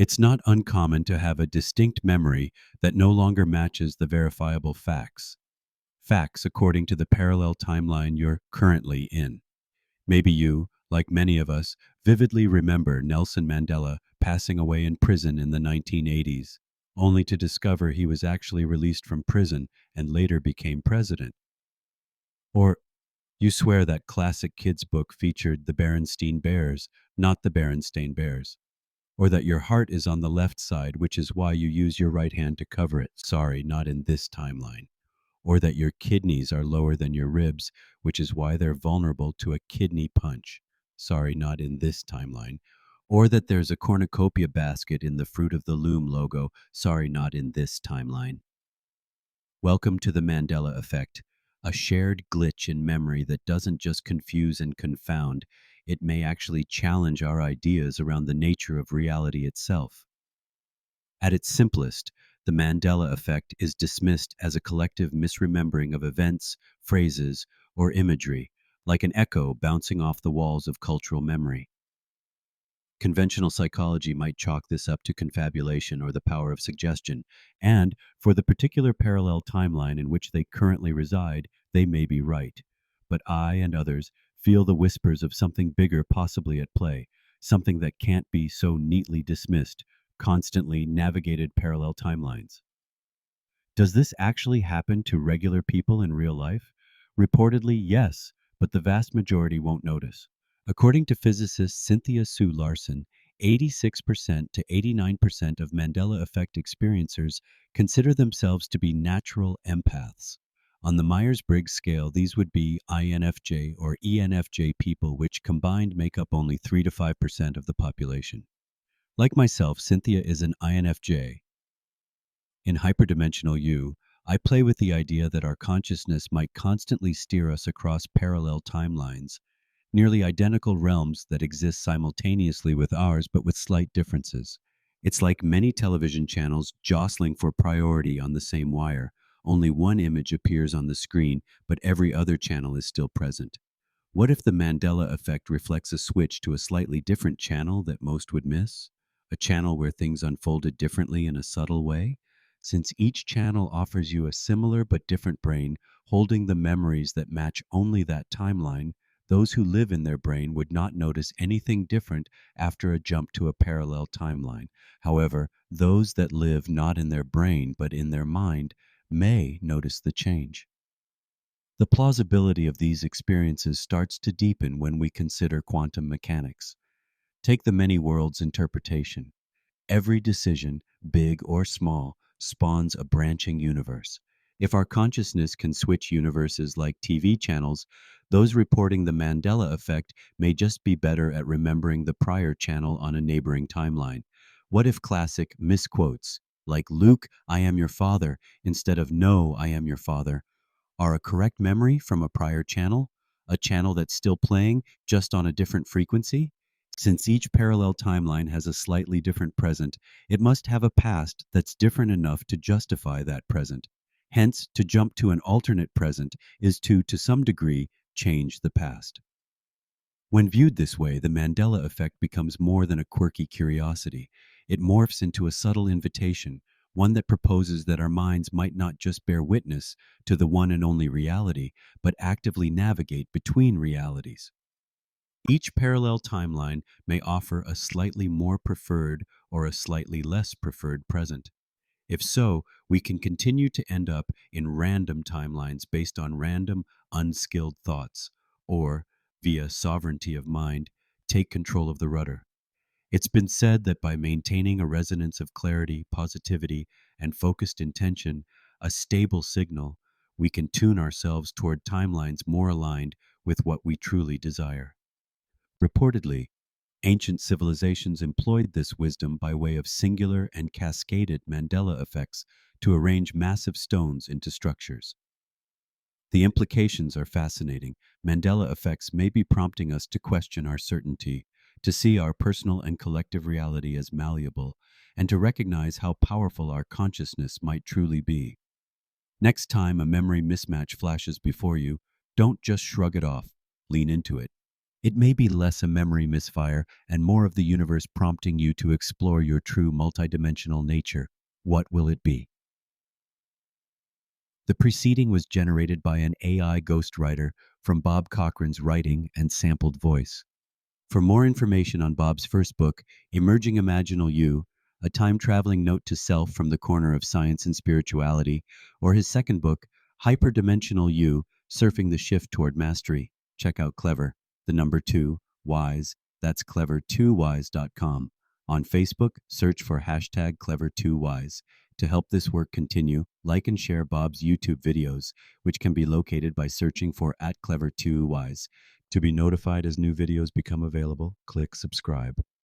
It's not uncommon to have a distinct memory that no longer matches the verifiable facts. Facts according to the parallel timeline you're currently in. Maybe you, like many of us, vividly remember Nelson Mandela passing away in prison in the 1980s, only to discover he was actually released from prison and later became president. Or you swear that classic kids' book featured the Berenstain Bears, not the Berenstain Bears. Or that your heart is on the left side, which is why you use your right hand to cover it. Sorry, not in this timeline. Or that your kidneys are lower than your ribs, which is why they're vulnerable to a kidney punch. Sorry, not in this timeline. Or that there's a cornucopia basket in the Fruit of the Loom logo. Sorry, not in this timeline. Welcome to the Mandela effect, a shared glitch in memory that doesn't just confuse and confound, it may actually challenge our ideas around the nature of reality itself. At its simplest, the Mandela effect is dismissed as a collective misremembering of events, phrases, or imagery, like an echo bouncing off the walls of cultural memory. Conventional psychology might chalk this up to confabulation or the power of suggestion, and for the particular parallel timeline in which they currently reside, they may be right. But I and others feel the whispers of something bigger possibly at play, something that can't be so neatly dismissed, constantly navigated parallel timelines. Does this actually happen to regular people in real life? Reportedly, yes, but the vast majority won't notice. According to physicist Cynthia Sue Larson, 86% to 89% of Mandela effect experiencers consider themselves to be natural empaths. On the Myers-Briggs scale, these would be INFJ or ENFJ people, which combined make up only 3 to 5% of the population. Like myself, Cynthia is an INFJ. In Hyperdimensional You, I play with the idea that our consciousness might constantly steer us across parallel timelines, nearly identical realms that exist simultaneously with ours but with slight differences. It's like many television channels jostling for priority on the same wire. Only one image appears on the screen, but every other channel is still present. What if the Mandela effect reflects a switch to a slightly different channel that most would miss? A channel where things unfolded differently in a subtle way? Since each channel offers you a similar but different brain, holding the memories that match only that timeline, those who live in their brain would not notice anything different after a jump to a parallel timeline. However, those that live not in their brain but in their mind may notice the change. The plausibility of these experiences starts to deepen when we consider quantum mechanics. Take the many worlds interpretation. Every decision, big or small, spawns a branching universe. If our consciousness can switch universes like TV channels, those reporting the Mandela effect may just be better at remembering the prior channel on a neighboring timeline. What if classic misquotes, like "Luke, I am your father," instead of "No, I am your father," are a correct memory from a prior channel, a channel that's still playing, just on a different frequency? Since each parallel timeline has a slightly different present, it must have a past that's different enough to justify that present. Hence, to jump to an alternate present is to some degree, change the past. When viewed this way, the Mandela effect becomes more than a quirky curiosity. It morphs into a subtle invitation, one that proposes that our minds might not just bear witness to the one and only reality, but actively navigate between realities. Each parallel timeline may offer a slightly more preferred or a slightly less preferred present. If so, we can continue to end up in random timelines based on random, unskilled thoughts, or, via sovereignty of mind, take control of the rudder. It's been said that by maintaining a resonance of clarity, positivity, and focused intention, a stable signal, we can tune ourselves toward timelines more aligned with what we truly desire. Reportedly, ancient civilizations employed this wisdom by way of singular and cascaded Mandela effects to arrange massive stones into structures. The implications are fascinating. Mandela effects may be prompting us to question our certainty, to see our personal and collective reality as malleable, and to recognize how powerful our consciousness might truly be. Next time a memory mismatch flashes before you, don't just shrug it off, lean into it. It may be less a memory misfire and more of the universe prompting you to explore your true multidimensional nature. What will it be? The preceding was generated by an AI ghostwriter from Bob Cochran's writing and sampled voice. For more information on Bob's first book, Emerging Imaginal You, a time-traveling note to self from the corner of science and spirituality, or his second book, Hyperdimensional You, Surfing the Shift Toward Mastery, check out Clever, the number 2, Wise, that's clever2wise.com. On Facebook, search for hashtag Clever2Wise. To help this work continue, like and share Bob's YouTube videos, which can be located by searching for @Clever2Wise. To be notified as new videos become available, click subscribe.